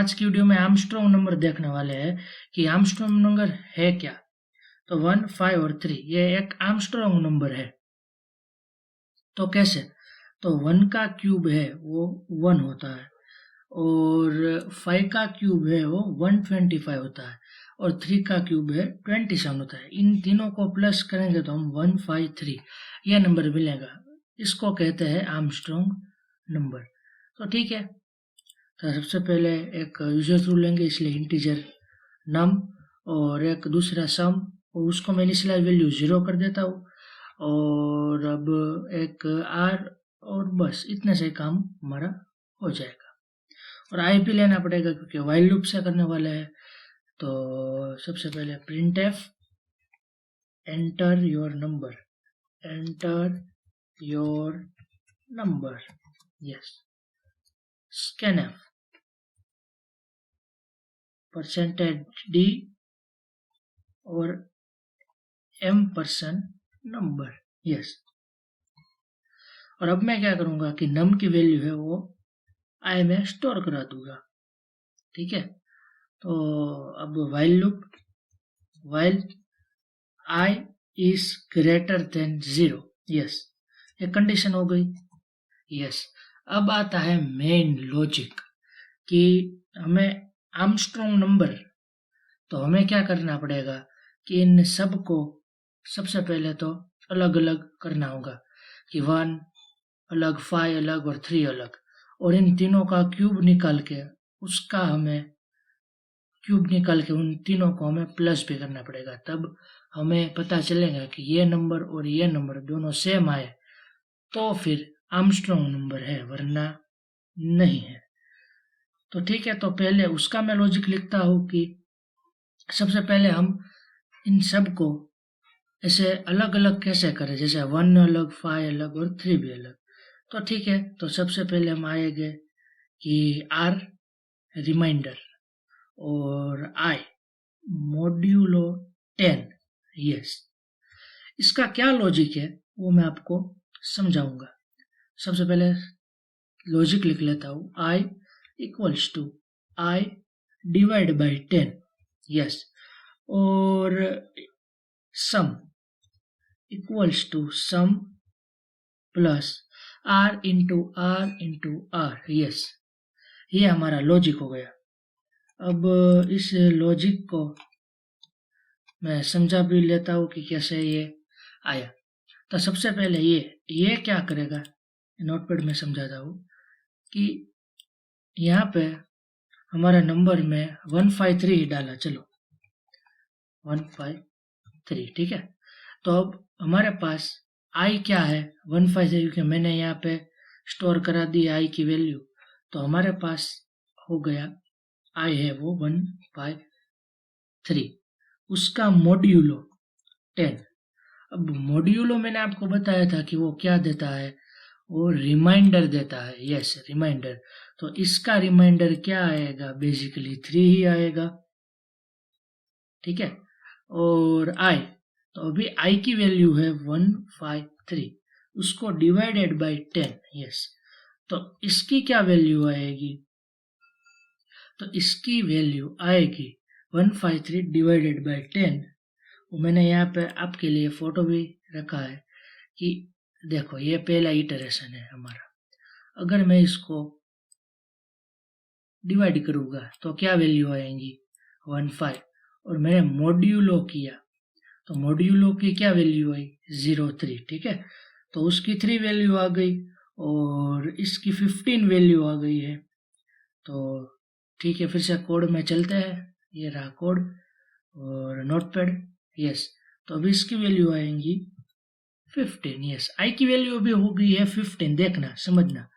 आज की वीडियो में आर्मस्ट्रॉन्ग नंबर देखने वाले हैं कि आर्मस्ट्रॉन्ग नंबर है क्या। तो 1, 5 और 3 ये एक आर्मस्ट्रॉन्ग नंबर है। तो कैसे? तो 1 का क्यूब है वो 1 होता है, और 5 का क्यूब है वो 125 होता है, और 3 का क्यूब है 27 होता है। इन तीनों को प्लस करेंगे तो हम 153 ये नंबर मिलेगा। इसको कहते हैं आर्मस्ट्रॉन्ग नंबर। तो ठीक है, तो सबसे पहले एक यूजर रूल लेंगे, इसलिए इंटीजर नम और एक दूसरा सम, और उसको मैं इनिशियल वैल्यू 0 कर देता हूँ, और अब एक आर, और बस इतने से काम हमारा हो जाएगा। और आई भी लेना पड़ेगा क्योंकि वाइल लूप से करने वाले हैं। तो सबसे पहले print F enter your number, enter your number, yes, scan F %d और m% नंबर, यस। और अब मैं क्या करूंगा कि नम की वैल्यू है वो आई में स्टोर करा दूंगा। ठीक है, तो अब while loop, while I is greater than 0, yes, ये कंडीशन हो गई, यस। अब आता है मेन लॉजिक कि हमें आर्मस्ट्रॉन्ग नंबर, तो हमें क्या करना पड़ेगा कि इन सब को सबसे पहले तो अलग अलग करना होगा कि 1 अलग, 5 अलग और 3 अलग, और इन तीनों का क्यूब निकाल के उन तीनों को हमें प्लस भी करना पड़ेगा। तब हमें पता चलेगा कि ये नंबर और ये नंबर दोनों सेम आए तो फिर आर्मस्ट्रॉन्ग नंबर है, वरना नहीं है। तो ठीक है, तो पहले उसका मैं लॉजिक लिखता हूँ कि सबसे पहले हम इन सब को ऐसे अलग अलग कैसे करें, जैसे 1 अलग, 5 अलग और 3 भी अलग। तो ठीक है, तो सबसे पहले हम आएंगे कि आर रिमाइंडर और आई मॉड्यूलो 10, यस। इसका क्या लॉजिक है वो मैं आपको समझाऊंगा। सबसे पहले लॉजिक लिख लेता हूँ, i equals to i divide by 10, yes, और sum equals to sum plus r into r, yes. ये हमारा लॉजिक हो गया। अब इस लॉजिक को मैं समझा भी लेता हूँ कि कैसे ये आया। तो सबसे पहले ये क्या करेगा, नोटपैड में समझाता हूँ कि यहाँ पे हमारा नंबर में 153 ही डाला, चलो 153, ठीक है। तो अब हमारे पास आई क्या है 153, क्योंकि मैंने यहाँ पे स्टोर करा दी आई की वैल्यू, तो हमारे पास हो गया आई है वो 153, उसका मॉड्यूलो 10। अब मॉड्यूलो मैंने आपको बताया था कि वो क्या देता है, वो रिमाइंडर देता है, यस, रिमाइंडर। तो इसका रिमाइंडर क्या आएगा, बेसिकली 3 ही आएगा, ठीक है। और आई, तो अभी आई की वैल्यू है 153, उसको डिवाइडेड बाय 10, यस। तो इसकी क्या वैल्यू आएगी, तो इसकी वैल्यू आएगी 153 डिवाइडेड बाय 10। वो मैंने यहाँ पे आपके लिए फोटो भी रखा है कि देखो ये पहला इटरेशन है हमारा। अगर मैं इसको डिवाइड करूंगा तो क्या वैल्यू आएंगी 15, और मैंने मॉड्यूलो किया तो मॉड्यूलो की क्या वैल्यू आई 03, ठीक है। तो उसकी 3 वैल्यू आ गई और इसकी 15 वैल्यू आ गई है। तो ठीक है, फिर से कोड में चलते हैं, ये रहा कोड और नोटपैड, यस। तो अब इसकी वैल्यू आएंगी 15, यस। आई की वैल्यू अभी हो गई है 15, देखना समझना।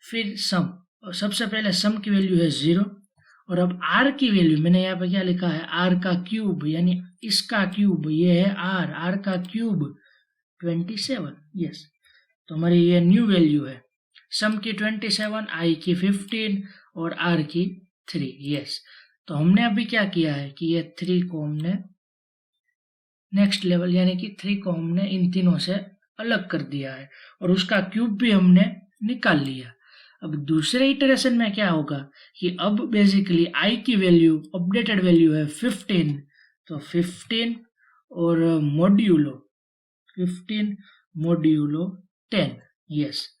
फिर सम, और सबसे पहले सम की वैल्यू है 0, और अब आर की वैल्यू मैंने यहाँ पे क्या लिखा है, आर का क्यूब, यानी इसका क्यूब, ये है आर का क्यूब 27, यस। तो हमारी ये न्यू वैल्यू है, सम की 27, आई की 15 और आर की 3, यस। तो हमने अभी क्या किया है कि ये 3 को हमने नेक्स्ट लेवल, यानी कि 3 को हमने इन तीनों से अलग कर दिया है, और उसका क्यूब भी हमने निकाल लिया। अब दूसरे इटरेशन में क्या होगा कि अब बेसिकली आई की वैल्यू अपडेटेड वैल्यू है 15, तो 15 और मॉड्यूलो 10। यस,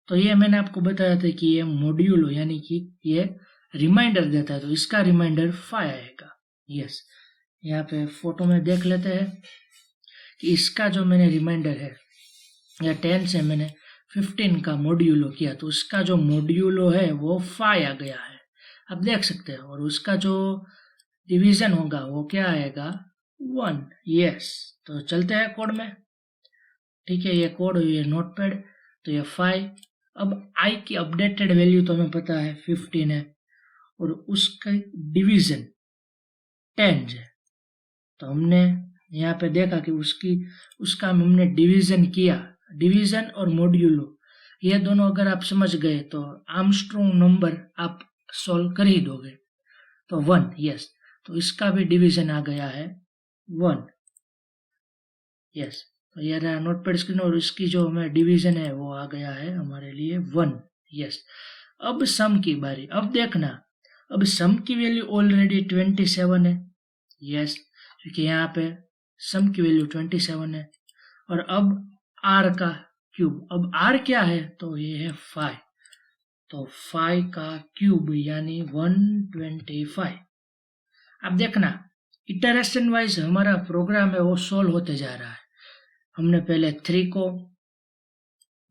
तो ये मैंने आपको बताया था कि ये मॉड्यूलो यानी कि ये रिमाइंडर देता है, तो इसका रिमाइंडर 5 आएगा। यस, यहाँ पे फोटो में देख लेते हैं कि इसका जो मैंने रिमाइंडर है या 10 से मैंने 15 का मॉड्यूलो किया, तो उसका जो मॉड्यूलो है वो 5 आ गया है, आप देख सकते हैं। और उसका जो डिवीजन होगा वो क्या आएगा 1। यस, तो चलते हैं कोड में। ठीक है, ये कोड ये नोटपैड, तो ये 5। अब आई की अपडेटेड वैल्यू तो हमें पता है 15 है और उसका डिवीजन 10 है, तो हमने यहाँ पे देखा कि उसका हमने डिवीजन किया। डिवीजन और मॉड्यूलो ये दोनों अगर आप समझ गए तो आर्मस्ट्रॉन्ग नंबर आप सॉल्व कर ही दोगे। तो 1, यस, तो इसका भी डिवीजन आ गया है 1। यस, तो ये रहा नोटपैड स्क्रीन और इसकी जो हमें डिवीजन है वो आ गया है हमारे लिए 1। यस, अब सम की बारी। अब देखना, अब सम की वैल्यू ऑलरेडी 27 है। यस, क्योंकि यहाँ पे सम की वैल्यू 27 है। और अब आर का क्यूब, अब आर क्या है तो ये है 5, तो 5 का क्यूब यानी 125। अब देखना इटरेशन वाइज हमारा प्रोग्राम है वो सोल्व होते जा रहा है। हमने पहले 3 को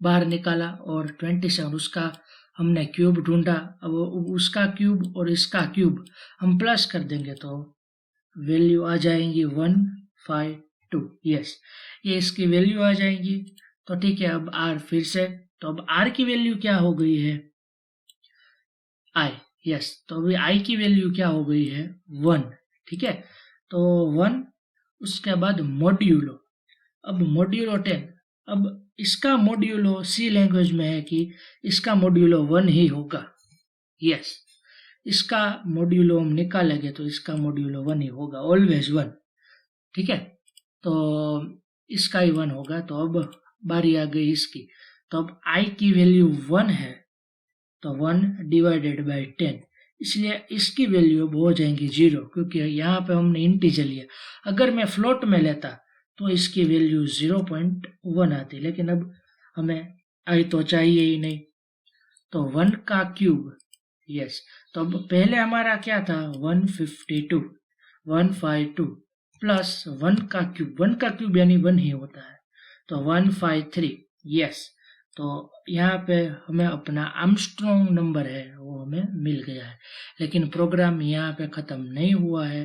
बाहर निकाला और 27 उसका हमने क्यूब ढूंढा। अब उसका क्यूब और इसका क्यूब हम प्लस कर देंगे तो वैल्यू आ जाएंगी 152। यस, ये इसकी वैल्यू आ जाएंगी। तो ठीक है, अब आर फिर से, तो अब आर की वैल्यू क्या हो गई है आई। यस, तो अभी आई की वैल्यू क्या हो गई है 1। ठीक है, तो 1, उसके बाद मॉड्यूलो, अब मॉड्यूलो 10। अब इसका मॉड्यूलो सी लैंग्वेज में है कि इसका मॉड्यूलो 1 ही होगा। यस, इसका मॉड्यूलो हम निकालेंगे तो इसका मॉड्यूलो 1 ही होगा, ऑलवेज 1। ठीक है, तो इसका ही 1 होगा। तो अब बारी आ गई इसकी, तो अब आई की वैल्यू 1 है, तो 1 डिवाइडेड बाई 10, इसलिए इसकी वैल्यू अब हो जाएंगी 0, क्योंकि यहाँ पे हमने इंटीजर लिया। अगर मैं फ्लोट में लेता तो इसकी वैल्यू 0.1 आती, लेकिन अब हमें आई तो चाहिए ही नहीं, तो 1 का क्यूब। यस, तो अब पहले हमारा क्या था 152 प्लस 1 का क्यूब, 1 का क्यूब यानी 1 ही होता है, तो 153। यस, तो यहाँ पे हमें अपना आर्मस्ट्रॉन्ग नंबर है वो हमें मिल गया है। लेकिन प्रोग्राम यहाँ पे खत्म नहीं हुआ है,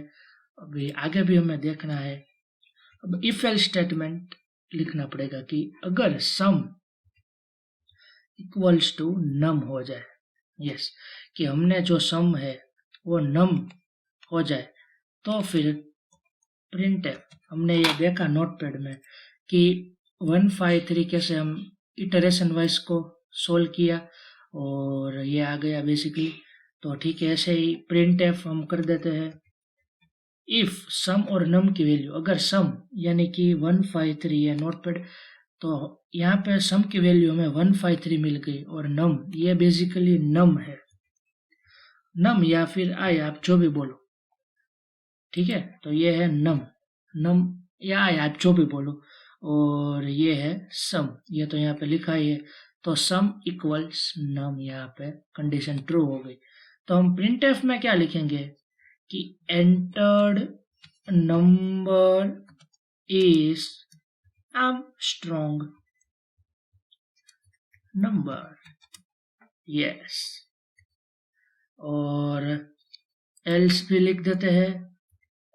अभी आगे भी हमें देखना है। अब इफ एल्स स्टेटमेंट लिखना पड़ेगा कि अगर सम इक्वल्स टू नम हो जाए। यस, कि हमने जो सम है वो नम हो जाए तो फिर प्रिंट है। हमने ये देखा नोटपैड में कि 153 कैसे हम इटरेशन वाइज को सोल्व किया और ये आ गया बेसिकली। तो ठीक है, ऐसे ही प्रिंट एफ हम कर देते हैं इफ सम और नम की वैल्यू, अगर सम यानी कि 153 है नोटपैड, तो यहाँ पे सम की वैल्यू हमें 153 मिल गई और नम ये बेसिकली नम है, नम या फिर आई आप जो भी बोलो। ठीक है, तो ये है नम या आई आप जो भी बोलो, और ये है सम, ये तो यहाँ पे लिखा ही है, तो सम इक्वल्स नम, यहाँ पे कंडीशन ट्रू हो गई। तो हम प्रिंट एफ में क्या लिखेंगे कि entered number is Armstrong number. Yes, और एल्स भी लिख देते हैं,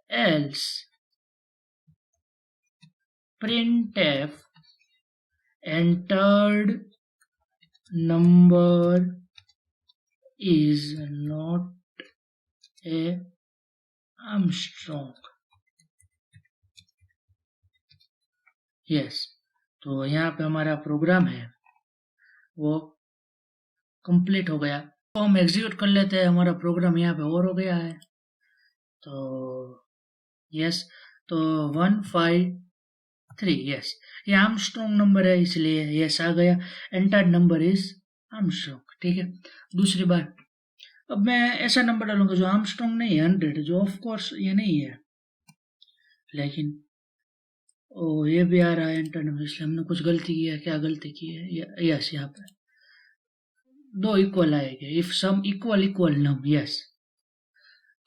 else printf entered number is not a Armstrong। Yes, तो यहाँ पे हमारा प्रोग्राम है वो कंप्लीट हो गया। तो हम एग्जीक्यूट कर लेते हैं, हमारा प्रोग्राम यहाँ पे और हो गया है। तो यस, तो 153, यस, ये आर्मस्ट्रॉन्ग नंबर है इसलिए यस आ गया। एंटर्ड नंबर इज आर्मस्ट्रॉन्ग, ठीक है। दूसरी बार, अब मैं ऐसा नंबर डालूंगा जो आर्मस्ट्रॉन्ग नहीं है, 100, जो ऑफ कोर्स ये नहीं है, लेकिन ओ ये भी आ रहा है एंटर नंबर, इसलिए हमने कुछ गलती की है। क्या गलती की है? यस, यहाँ पे दो इक्वल आएंगे, if sum equal equal num, yes.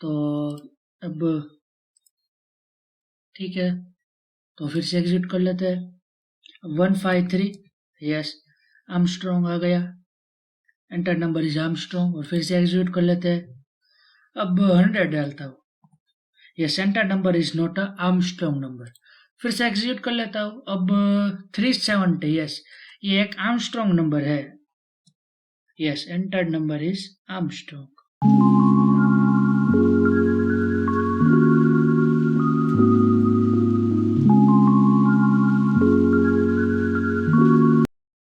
तो अब ठीक है, तो फिर से एग्जिट कर लेते हैं। 153, यस, आर्मस्ट्रॉन्ग आ गया, एंटर नंबर इज आर्मस्ट्रॉन्ग, और फिर से एग्जीक्यूट कर लेते हैं। अब 100 डालता हूँ, yes, enter number is not a Armstrong number, फिर से एग्जीक्यूट कर लेता हूँ। अब 370, यस, ये एक आर्मस्ट्रॉन्ग नंबर है, yes, enter number is Armstrong.